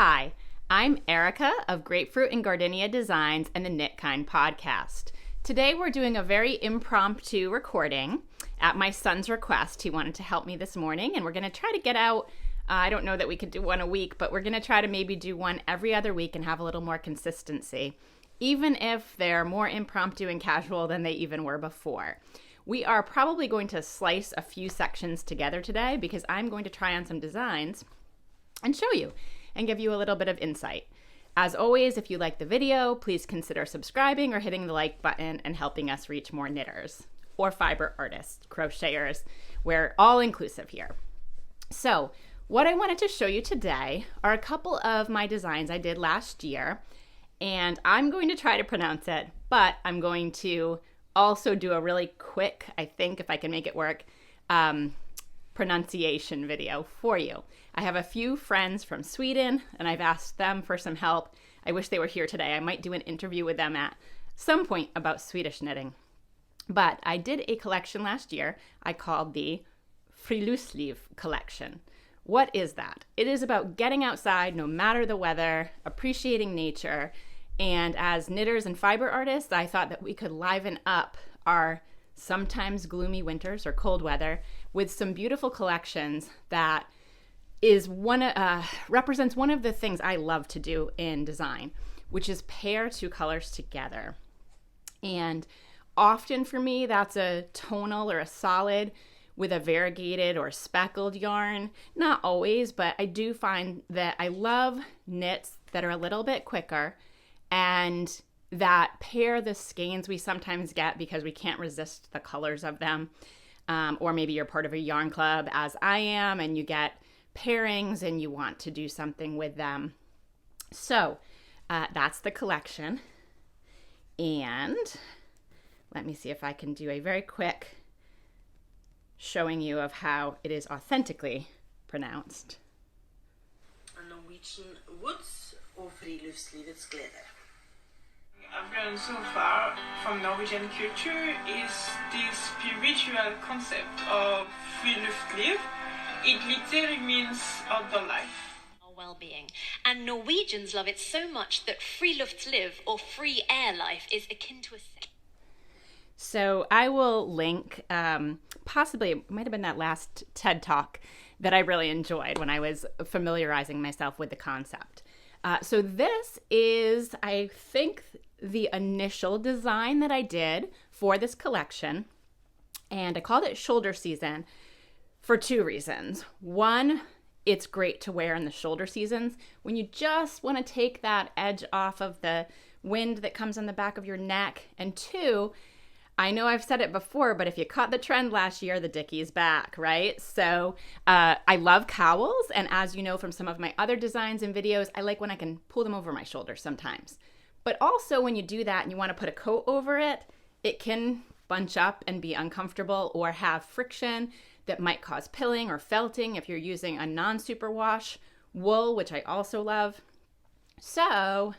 Hi, I'm Erika of Grapefruit and Gardenia Designs and the Knit Kind podcast. Today we're doing a very impromptu recording at my son's request. He wanted to help me this morning, and we're going to try to get out. I don't know that we could do one a week, but we're going to try to maybe do one every other week and have a little more consistency, even if they're more impromptu and casual than they even were before. We are probably going to slice a few sections together today because I'm going to try on some designs and show you and give you a little bit of insight. As always, if you like the video, please consider subscribing or hitting the like button and helping us reach more knitters or fiber artists, crocheters. We're all inclusive here. So what I wanted to show you today are a couple of my designs I did last year, and I'm going to try to pronounce it, but I'm going to also do a really quick, I think if I can make it work, pronunciation video for you. I have a few friends from Sweden and I've asked them for some help. I wish they were here today. I might do an interview with them at some point about Swedish knitting. But I did a collection last year I called the Friluftsliv Collection. What is that? It is about getting outside no matter the weather, appreciating nature, and as knitters and fiber artists, I thought that we could liven up our sometimes gloomy winters or cold weather with some beautiful collections that is represents one of the things I love to do in design, which is pair two colors together. And often for me, that's a tonal or a solid with a variegated or speckled yarn. Not always, but I do find that I love knits that are a little bit quicker and that pair the skeins we sometimes get because we can't resist the colors of them. Or maybe you're part of a yarn club as I am and you get pairings and you want to do something with them. So that's the collection. And let me see if I can do a very quick showing you of how it is authentically pronounced. Norwegian Woods og Friluftslivets glede. I've learned so far from Norwegian culture is the spiritual concept of Friluftsliv. It literally means outdoor life. Our well-being. And Norwegians love it so much that Friluftsliv, or free air life, is akin to a... So I will link, possibly, it might have been that last TED Talk that I really enjoyed when I was familiarizing myself with the concept. So this is, I think, the initial design that I did for this collection. And I called it Shoulder Season for two reasons. One, it's great to wear in the shoulder seasons when you just want to take that edge off of the wind that comes on the back of your neck. And two, I know I've said it before, but if you caught the trend last year, the Dickie is back, right? So I love cowls. And as you know from some of my other designs and videos, I like when I can pull them over my shoulders sometimes. But also when you do that and you want to put a coat over it, it can bunch up and be uncomfortable or have friction that might cause pilling or felting if you're using a non-superwash wool, which I also love. So,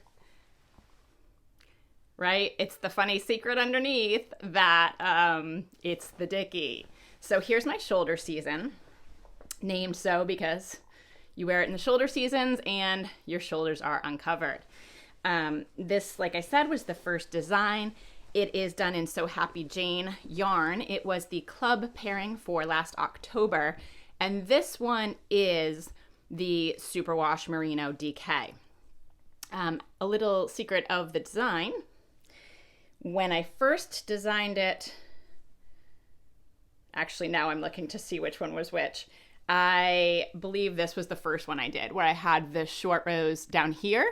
right, it's the funny secret underneath that it's the Dickie. So here's my shoulder season, named so because you wear it in the shoulder seasons and your shoulders are uncovered. This, like I said, was the first design. It is done in So Happy Jane yarn. It was the club pairing for last October. And this one is the Superwash Merino DK. A little secret of the design. When I first designed it, actually now I'm looking to see which one was which. I believe this was the first one I did where I had the short rows down here.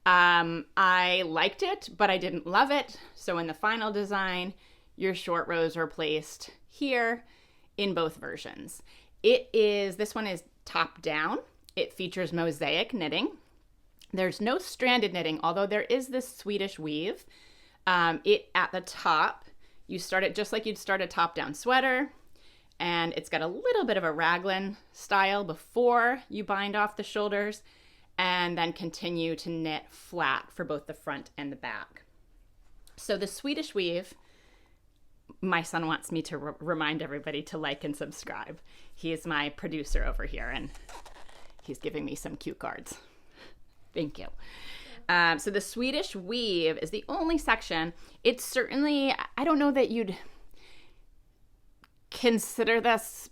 I liked it, but I didn't love it. So in the final design, your short rows are placed here in both versions. This one is top down. It features mosaic knitting. There's no stranded knitting, although there is this Swedish weave. At the top, you start it just like you'd start a top-down sweater, and it's got a little bit of a raglan style before you bind off the shoulders, and then continue to knit flat for both the front and the back. So the Swedish weave, my son wants me to remind everybody to like and subscribe. He is my producer over here, and he's giving me some cue cards. Thank you. So the Swedish weave is the only section. It's certainly, I don't know that you'd consider this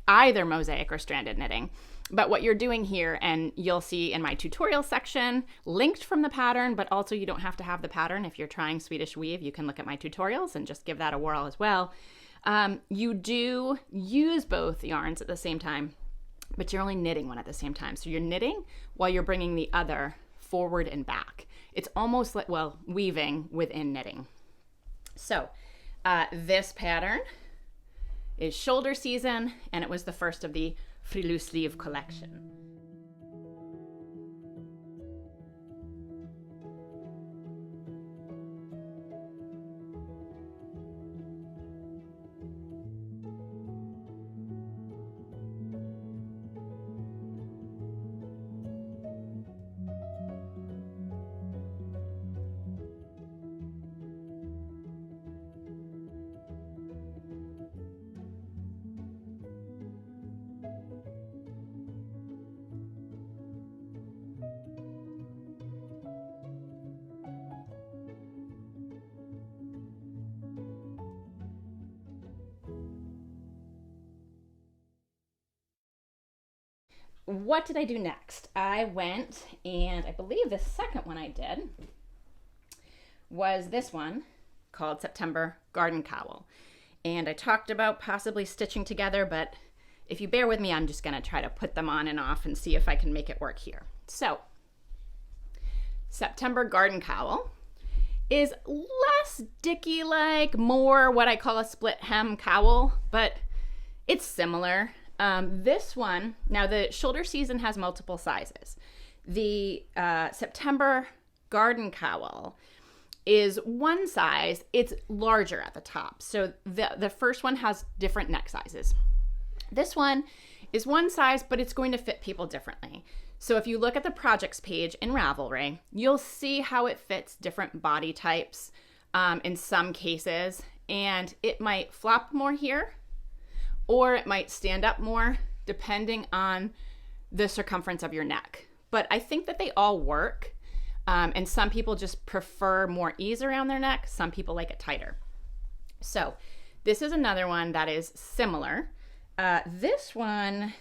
either mosaic or stranded knitting, but what you're doing here, and you'll see in my tutorial section, linked from the pattern, but also you don't have to have the pattern. If you're trying Swedish weave, you can look at my tutorials and just give that a whirl as well. You do use both yarns at the same time, but you're only knitting one at the same time. So you're knitting while you're bringing the other forward and back. It's almost like, well, weaving within knitting. So this pattern is shoulder season, and it was the first of the Friluftsliv Collection. What did I do next? I went, and I believe the second one I did was this one called September Garden Cowl. And I talked about possibly stitching together, but if you bear with me, I'm just going to try to put them on and off and see if I can make it work here. So, September Garden Cowl is less Dickie-like, more what I call a split hem cowl, but it's similar. This one, now the shoulder season has multiple sizes. The September Garden Cowl is one size. It's larger at the top. So the first one has different neck sizes. This one is one size, but it's going to fit people differently. So if you look at the projects page in Ravelry, you'll see how it fits different body types in some cases, and it might flop more here, or it might stand up more depending on the circumference of your neck. But I think that they all work. And some people just prefer more ease around their neck. Some people like it tighter. So this is another one that is similar. This one,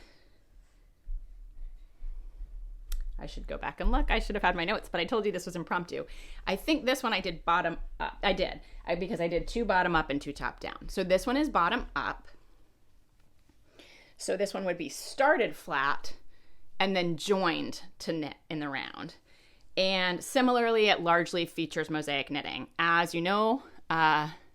I should go back and look. I should have had my notes, but I told you this was impromptu. I think this one I did bottom up. Because I did 2 bottom up and 2 top down. So this one is bottom up. So this one would be started flat and then joined to knit in the round. And similarly, it largely features mosaic knitting. As you know,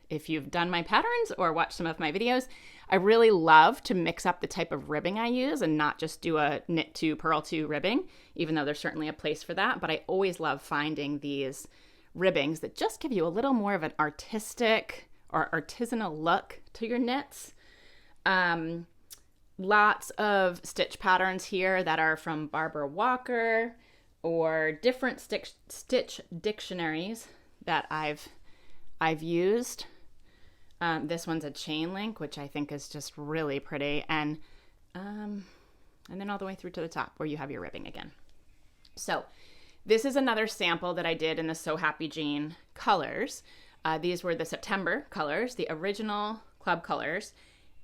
if you've done my patterns or watched some of my videos, I really love to mix up the type of ribbing I use and not just do a knit to purl to ribbing, even though there's certainly a place for that. But I always love finding these ribbings that just give you a little more of an artistic or artisanal look to your knits. Lots of stitch patterns here that are from Barbara Walker or different stitch dictionaries that I've used. This one's a chain link, which I think is just really pretty, and then all the way through to the top where you have your ribbing again. So this is another sample that I did in the So Happy Jean colors. These were the September colors, the original club colors,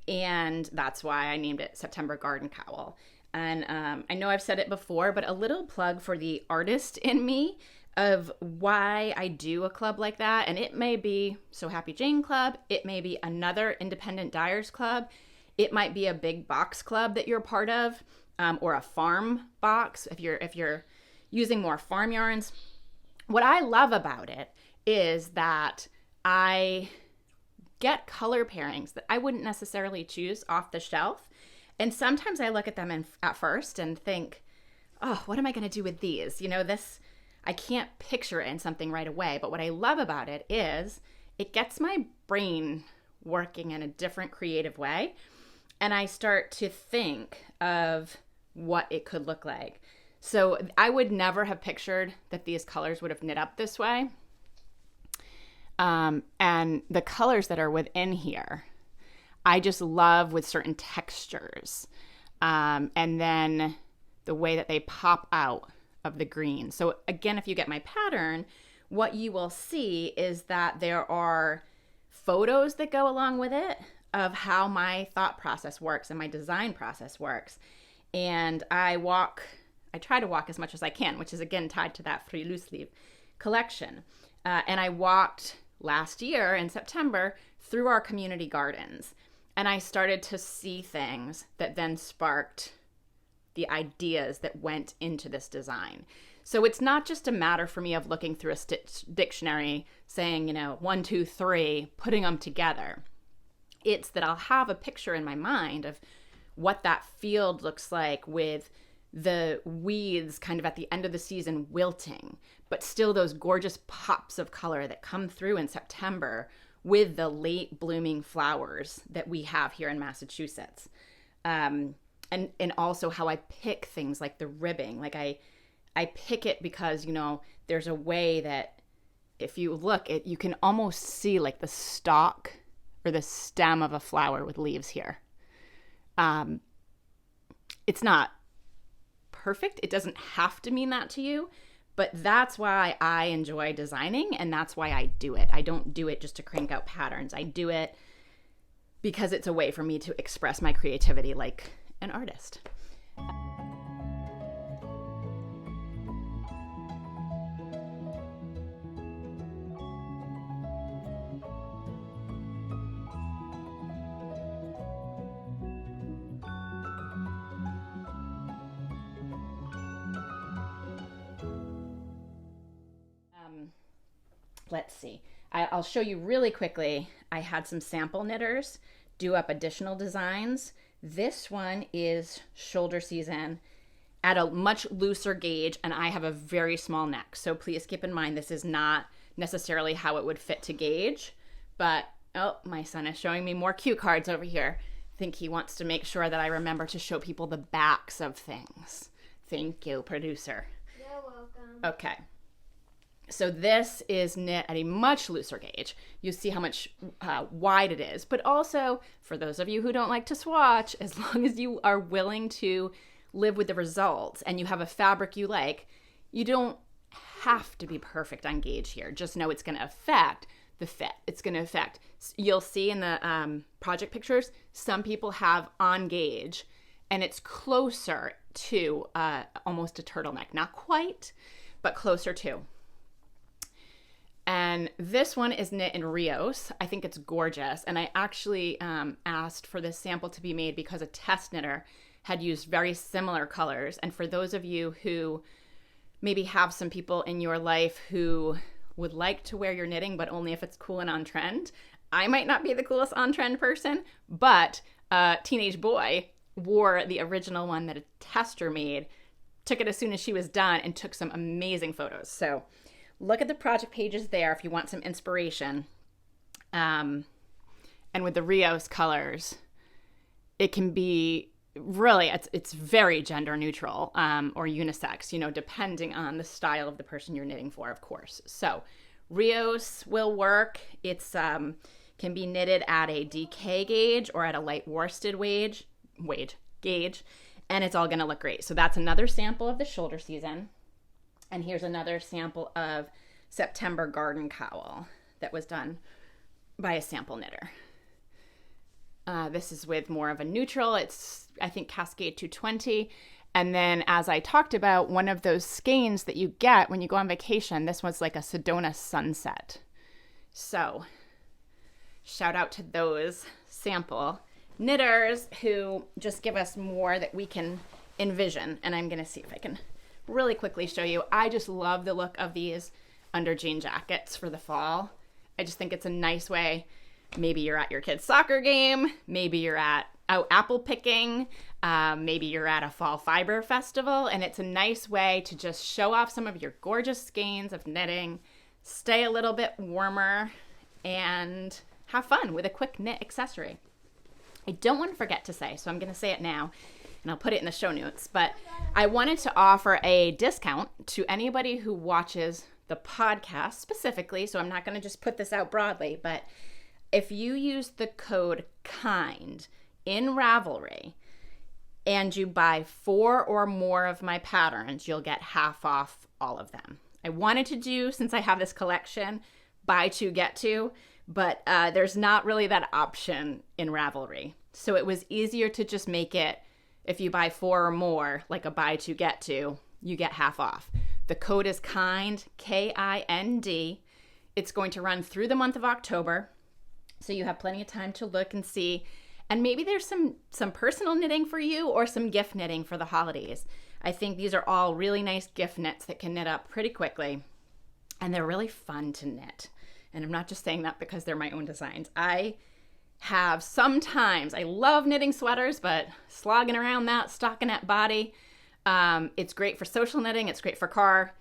and that's why I named it September Garden Cowl. And I know I've said it before, but a little plug for the artist in me of why I do a club like that. And it may be So Happy Jane Club. It may be another independent dyers club. It might be a big box club that you're part of, or a farm box if you're using more farm yarns. What I love about it is that I get color pairings that I wouldn't necessarily choose off the shelf. And sometimes I look at them at first and think, oh, what am I going to do with these? You know, this, I can't picture it in something right away. But what I love about it is it gets my brain working in a different creative way. And I start to think of what it could look like. So I would never have pictured that these colors would have knit up this way. And the colors that are within here, I just love with certain textures. And then the way that they pop out of the green. So again, if you get my pattern, what you will see is that there are photos that go along with it of how my thought process works and my design process works. And I try to walk as much as I can, which is again tied to that Friluftsliv collection. And I walked last year in September through our community gardens, and I started to see things that then sparked the ideas that went into this design. So it's not just a matter for me of looking through a dictionary, saying, 1, 2, 3, putting them together. It's that I'll have a picture in my mind of what that field looks like with the weeds kind of at the end of the season wilting, but still those gorgeous pops of color that come through in September with the late blooming flowers that we have here in Massachusetts. And also how I pick things like the ribbing. Like I pick it because, there's a way that if you look, you can almost see like the stalk or the stem of a flower with leaves here. It's not perfect. It doesn't have to mean that to you, but that's why I enjoy designing, and that's why I do it. I don't do it just to crank out patterns. I do it because it's a way for me to express my creativity like an artist. Let's see. I'll show you really quickly. I had some sample knitters do up additional designs. This one is shoulder season at a much looser gauge, and I have a very small neck. So please keep in mind this is not necessarily how it would fit to gauge. But, oh, my son is showing me more cue cards over here. I think he wants to make sure that I remember to show people the backs of things. Thank you, producer. You're welcome. Okay. So this is knit at a much looser gauge. You see how much wide it is. But also, for those of you who don't like to swatch, as long as you are willing to live with the results and you have a fabric you like, you don't have to be perfect on gauge here. Just know it's going to affect the fit. It's going to affect. You'll see in the project pictures, some people have on gauge, and it's closer to almost a turtleneck. Not quite, but closer to. And this one is knit in Rios. I think it's gorgeous. And I actually asked for this sample to be made because a test knitter had used very similar colors. And for those of you who maybe have some people in your life who would like to wear your knitting, but only if it's cool and on trend, I might not be the coolest on trend person, but a teenage boy wore the original one that a tester made, took it as soon as she was done, and took some amazing photos. So look at the project pages there if you want some inspiration. And with the Rios colors, it can be really, it's very gender neutral or unisex, depending on the style of the person you're knitting for, of course. So Rios will work. It's can be knitted at a DK gauge or at a light worsted gauge, and it's all going to look great. So that's another sample of the shoulder season. And here's another sample of September garden cowl that was done by a sample knitter. This is with more of a neutral. It's, I think, Cascade 220. And then, as I talked about, one of those skeins that you get when you go on vacation, this was like a Sedona sunset. So, shout out to those sample knitters who just give us more that we can envision. And I'm going to see if I can really quickly show you. I just love the look of these under jean jackets for the fall. I just think it's a nice way. Maybe you're at your kid's soccer game. Maybe you're out apple picking. Maybe you're at a fall fiber festival. And it's a nice way to just show off some of your gorgeous skeins of knitting, stay a little bit warmer, and have fun with a quick knit accessory. I don't want to forget to say, so I'm going to say it now, and I'll put it in the show notes, but I wanted to offer a discount to anybody who watches the podcast specifically, so I'm not going to just put this out broadly, but if you use the code KIND in Ravelry, and you buy 4 or more of my patterns, you'll get half off all of them. I wanted to do, since I have this collection, buy 2, get 2, but there's not really that option in Ravelry. So it was easier to just make it, if you buy 4 or more, like a buy 2, get 2, you get half off. The code is KIND, KIND. It's going to run through the month of October, so you have plenty of time to look and see. And maybe there's some personal knitting for you or some gift knitting for the holidays. I think these are all really nice gift knits that can knit up pretty quickly, and they're really fun to knit. And I'm not just saying that because they're my own designs. I love knitting sweaters, but slogging around that stockinette body, it's great for social knitting, it's great for car,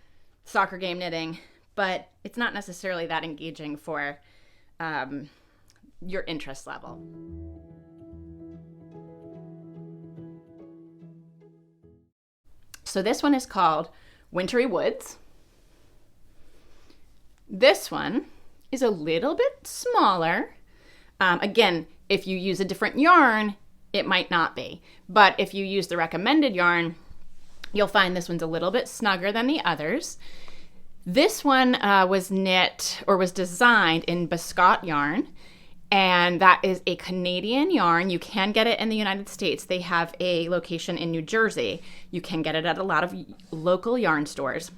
soccer game knitting, but it's not necessarily that engaging for your interest level. So this one is called Wintry Woods. This one is a little bit smaller. Again, if you use a different yarn, it might not be. But if you use the recommended yarn, you'll find this one's a little bit snugger than the others. This one was knit or was designed in Biscot yarn, and that is a Canadian yarn. You can get it in the United States. They have a location in New Jersey. You can get it at a lot of local yarn stores.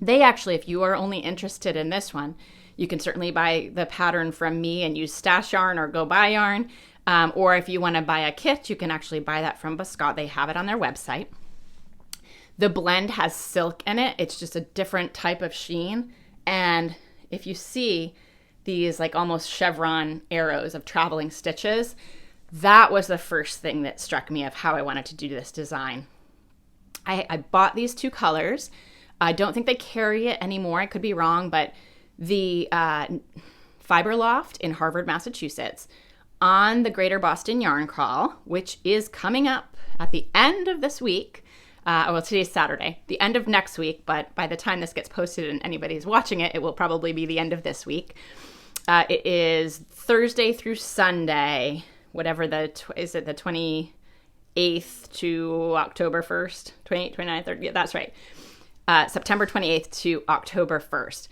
They actually, if you are only interested in this one, you can certainly buy the pattern from me and use stash yarn or go buy yarn. Or if you want to buy a kit, you can actually buy that from Biscot. They have it on their website. The blend has silk in it. It's just a different type of sheen. And if you see these like almost chevron arrows of traveling stitches, that was the first thing that struck me of how I wanted to do this design. I bought these 2 colors. I don't think they carry it anymore. I could be wrong, but the Fiber Loft in Harvard, Massachusetts, on the Greater Boston Yarn Crawl, which is coming up at the end of this week. Well, today's Saturday, the end of next week, but by the time this gets posted and anybody's watching it, it will probably be the end of this week. It is Thursday through Sunday, whatever is it the 28th to October 1st? 28th, 29th, 30th? Yeah, that's right. September 28th to October 1st.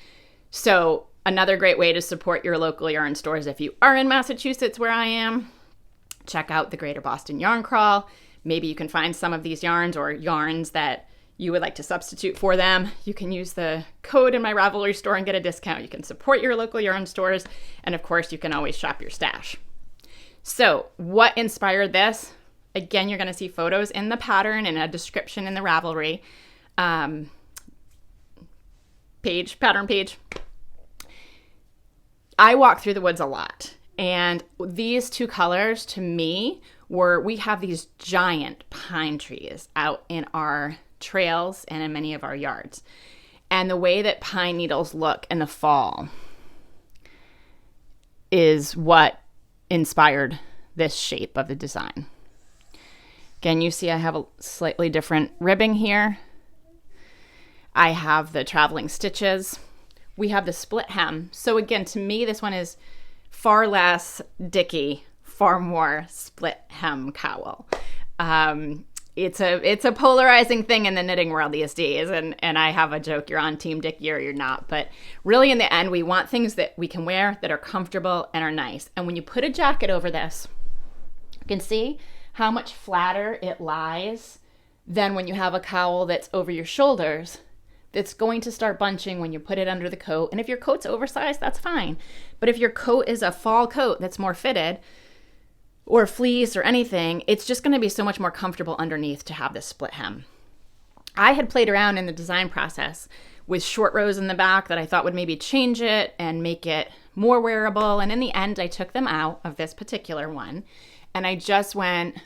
So another great way to support your local yarn stores. If you are in Massachusetts where I am, check out the Greater Boston Yarn Crawl. Maybe you can find some of these yarns or yarns that you would like to substitute for them. You can use the code in my Ravelry store and get a discount. You can support your local yarn stores. And of course, you can always shop your stash. So what inspired this? Again, you're going to see photos in the pattern and a description in the Ravelry pattern page. I walk through the woods a lot, and these 2 colors to me we have these giant pine trees out in our trails and in many of our yards. And the way that pine needles look in the fall is what inspired this shape of the design. Again, you see I have a slightly different ribbing here. I have the traveling stitches. We have the split hem. So again, to me, this one is far less Dickie, far more split hem cowl. It's a polarizing thing in the knitting world these days, and I have a joke, you're on Team Dickie or you're not. But really in the end, we want things that we can wear that are comfortable and are nice. And when you put a jacket over this, you can see how much flatter it lies than when you have a cowl that's over your shoulders. It's going to start bunching when you put it under the coat. And if your coat's oversized, that's fine. But if your coat is a fall coat that's more fitted or fleece or anything, it's just going to be so much more comfortable underneath to have this split hem. I had played around in the design process with short rows in the back that I thought would maybe change it and make it more wearable. And in the end, I took them out of this particular one. And I just went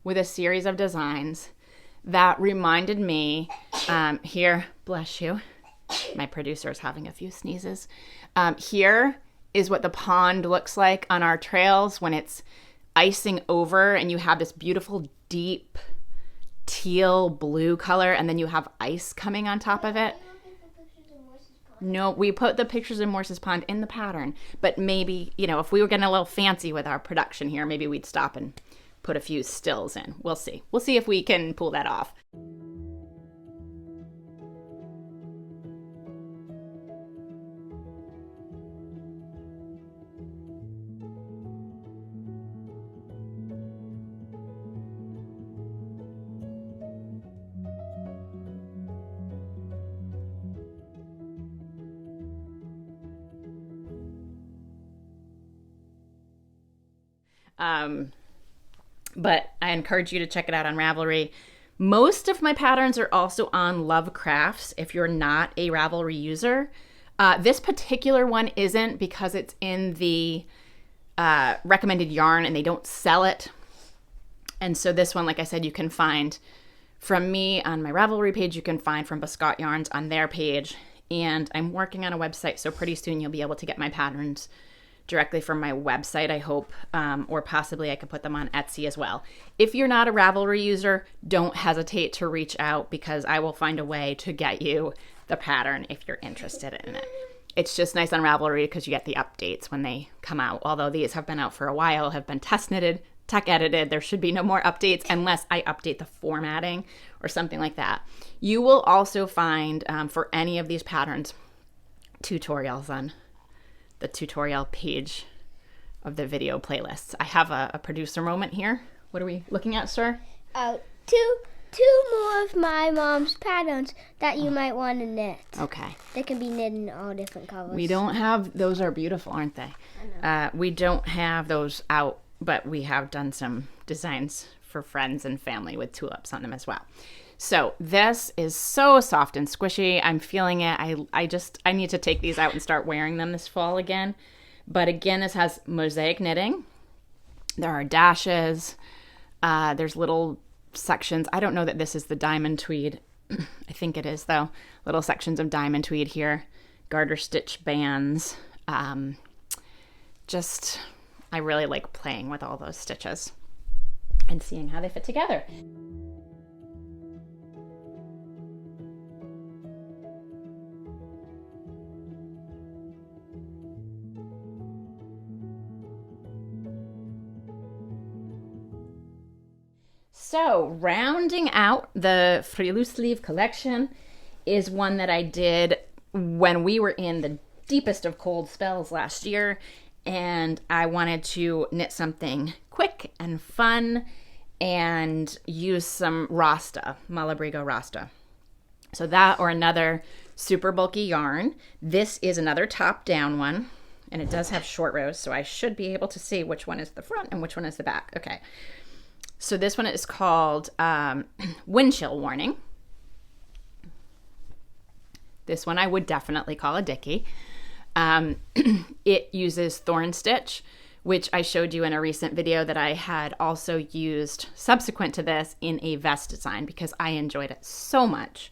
with a series of designs that reminded me, here, bless you, my producer is having a few sneezes. Here is what the pond looks like on our trails when it's icing over and you have this beautiful deep teal blue color and then you have ice coming on top of it. No, we put the pictures in Morse's Pond in the pattern, but maybe, if we were getting a little fancy with our production here, maybe we'd stop and put a few stills in. We'll see. We'll see if we can pull that off. But I encourage you to check it out on Ravelry. Most of my patterns are also on Love Crafts if you're not a Ravelry user. This particular one isn't because it's in the recommended yarn and they don't sell it. And so this one, like I said, you can find from me on my Ravelry page, you can find from Biscotte Yarns on their page. And I'm working on a website, so pretty soon you'll be able to get my patterns directly from my website, I hope, or possibly I could put them on Etsy as well. If you're not a Ravelry user, don't hesitate to reach out because I will find a way to get you the pattern if you're interested in it. It's just nice on Ravelry because you get the updates when they come out. Although these have been out for a while, have been test knitted, tech edited, there should be no more updates unless I update the formatting or something like that. You will also find, for any of these patterns, tutorials on the tutorial page of the video playlists. I have a producer moment here. What are we looking at, sir? Two more of my mom's patterns that you might want to knit. Okay. They can be knit in all different colors. We don't have, those are beautiful, aren't they? I know. We don't have those out, but we have done some designs for friends and family with tulips on them as well. So this is so soft and squishy. I'm feeling it. I need to take these out and start wearing them this fall again. But again, this has mosaic knitting. There are dashes. There's little sections. I don't know that this is the diamond tweed. I think it is though. Little sections of diamond tweed here. Garter stitch bands. I really like playing with all those stitches and seeing how they fit together. So, rounding out the Friluftsliv collection is one that I did when we were in the deepest of cold spells last year, and I wanted to knit something quick and fun and use some Rasta, Malabrigo Rasta. So that or another super bulky yarn. This is another top-down one, and it does have short rows, so I should be able to see which one is the front and which one is the back. Okay. So this one is called Windchill Warning. This one I would definitely call a Dickie. It uses thorn stitch, which I showed you in a recent video that I had also used subsequent to this in a vest design because I enjoyed it so much.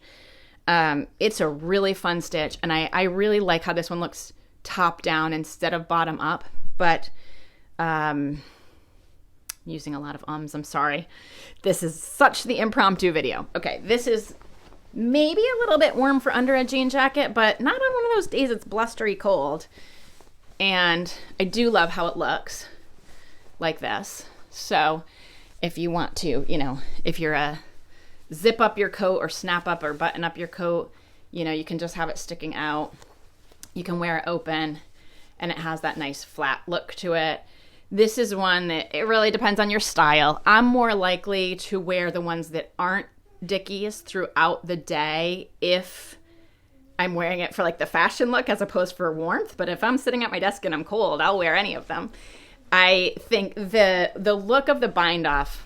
It's a really fun stitch, and I really like how this one looks top down instead of bottom up, but using a lot of I'm sorry. This is such the impromptu video. Okay, this is maybe a little bit warm for under a jean jacket, but not on one of those days it's blustery cold. And I do love how it looks like this. So if you want to, if you're a zip up your coat or snap up or button up your coat, you can just have it sticking out. You can wear it open and it has that nice flat look to it. This is one that it really depends on your style. I'm more likely to wear the ones that aren't Dickies throughout the day if I'm wearing it for like the fashion look as opposed for warmth. But if I'm sitting at my desk and I'm cold, I'll wear any of them. I think the look of the bind off,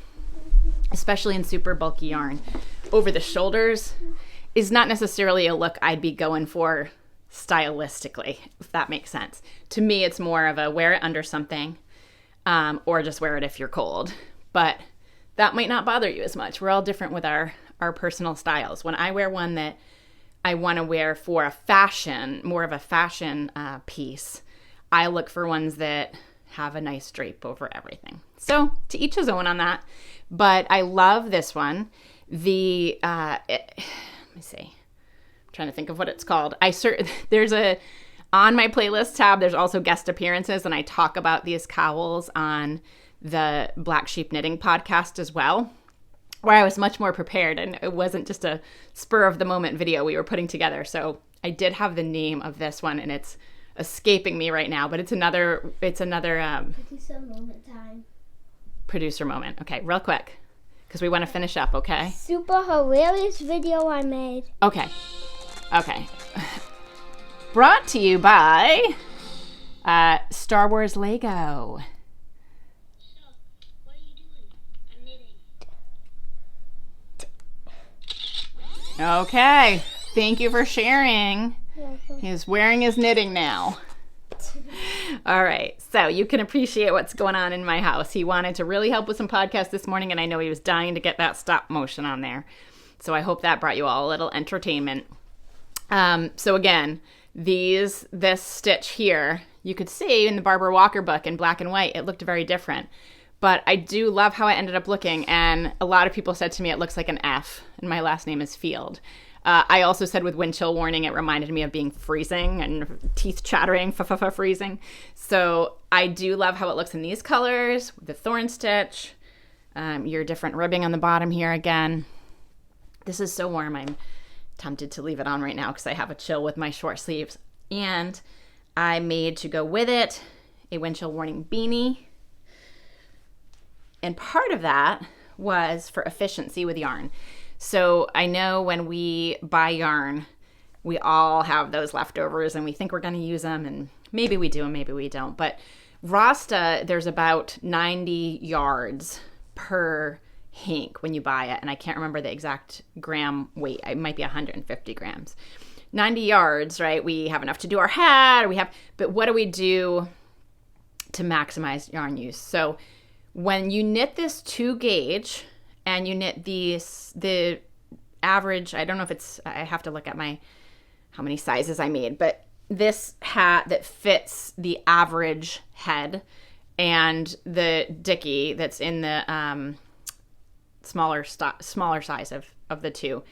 especially in super bulky yarn, over the shoulders is not necessarily a look I'd be going for stylistically, if that makes sense. To me, it's more of a wear it under something. Or just wear it if you're cold. But that might not bother you as much. We're all different with our personal styles. When I wear one that I want to wear for a fashion, more of a fashion piece, I look for ones that have a nice drape over everything. So to each his own on that. But I love this one. Let me see. I'm trying to think of what it's called. On my playlist tab, there's also guest appearances, and I talk about these cowls on the Black Sheep Knitting podcast as well, where I was much more prepared and it wasn't just a spur of the moment video we were putting together. So I did have the name of this one and it's escaping me right now, but it's another Producer moment time. Producer moment. Okay, real quick, because we want to finish up, okay? Super hilarious video I made. Okay. Brought to you by Star Wars Lego. What are you doing? I'm knitting. Okay. Thank you for sharing. Welcome. He's wearing his knitting now. All right. So you can appreciate what's going on in my house. He wanted to really help with some podcasts this morning, and I know he was dying to get that stop motion on there. So I hope that brought you all a little entertainment. So again, this stitch here, you could see in the Barbara Walker book in black and white, it looked very different. But I do love how it ended up looking, and a lot of people said to me it looks like an F, and my last name is Field. I also said with wind chill warning, it reminded me of being freezing and teeth chattering, freezing. So I do love how it looks in these colors, the thorn stitch, your different ribbing on the bottom here again. This is so warm, I'm tempted to leave it on right now because I have a chill with my short sleeves. And I made, to go with it, a wind chill warning beanie. And part of that was for efficiency with yarn. So I know when we buy yarn, we all have those leftovers and we think we're going to use them, and maybe we do and maybe we don't. But Rasta, there's about 90 yards per hank when you buy it, and I can't remember the exact gram weight. It might be 150 grams. 90 yards, right? We have enough to do our hat, but what do we do to maximize yarn use? So when you knit this 2 gauge, and you knit the average, I don't know if it's, I have to look at how many sizes I made, but this hat that fits the average head and the Dickie that's in the smaller size of the two,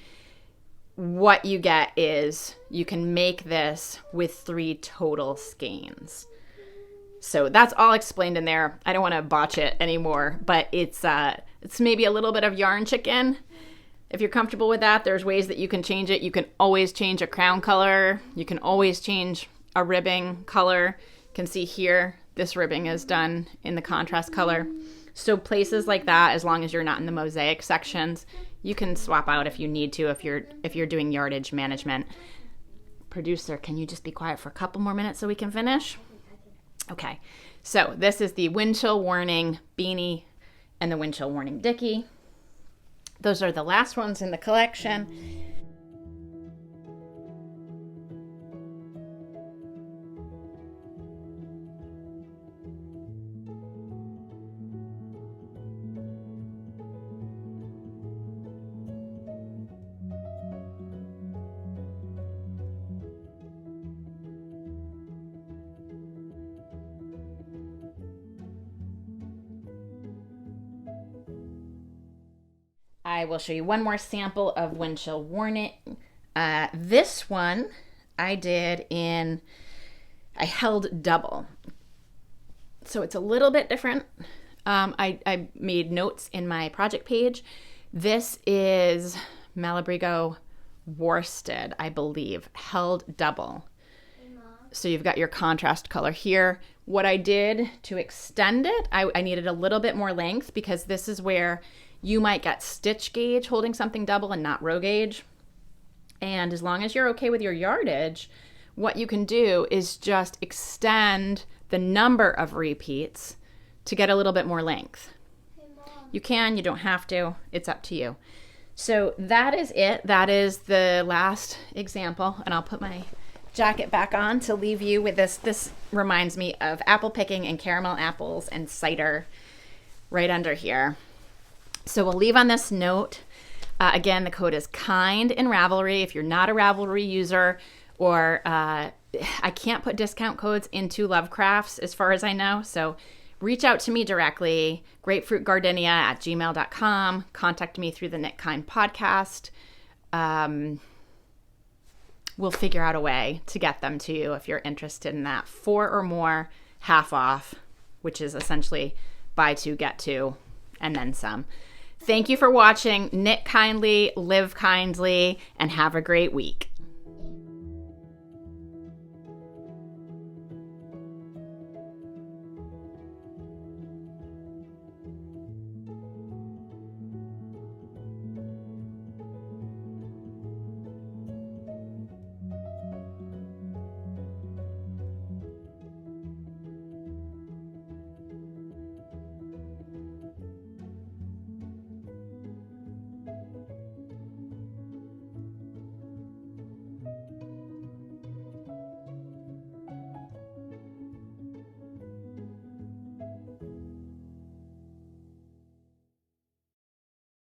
what you get is you can make this with 3 total skeins. So that's all explained in there. I don't want to botch it anymore, but it's maybe a little bit of yarn chicken. If you're comfortable with that, there's ways that you can change it. You can always change a crown color. You can always change a ribbing color. You can see here, this ribbing is done in the contrast color. So places like that, as long as you're not in the mosaic sections, you can swap out if you need to, if you're doing yardage management. Producer, can you just be quiet for a couple more minutes so we can finish? Okay, so this is the wind chill warning beanie and the wind chill warning Dickie. Those are the last ones in the collection. I will show you one more sample of wind chill warning. This one I did I held double. So it's a little bit different. I made notes in my project page. This is Malabrigo worsted, I believe, held double. So you've got your contrast color here. What I did to extend it, I needed a little bit more length because this is where you might get stitch gauge holding something double and not row gauge. And as long as you're okay with your yardage, what you can do is just extend the number of repeats to get a little bit more length. You can, you don't have to, it's up to you. So that is it. That is the last example, and I'll put my jacket back on to leave you with this. This reminds me of apple picking and caramel apples and cider right under here. So we'll leave on this note. Again, the code is KIND in Ravelry. If you're not a Ravelry user, or I can't put discount codes into Lovecrafts as far as I know, so reach out to me directly, grapefruitgardenia@gmail.com. Contact me through the Knit Kind podcast. We'll figure out a way to get them to you if you're interested in that. 4 or more, half off, which is essentially buy two, get two, and then some. Thank you for watching. Knit kindly, live kindly, and have a great week.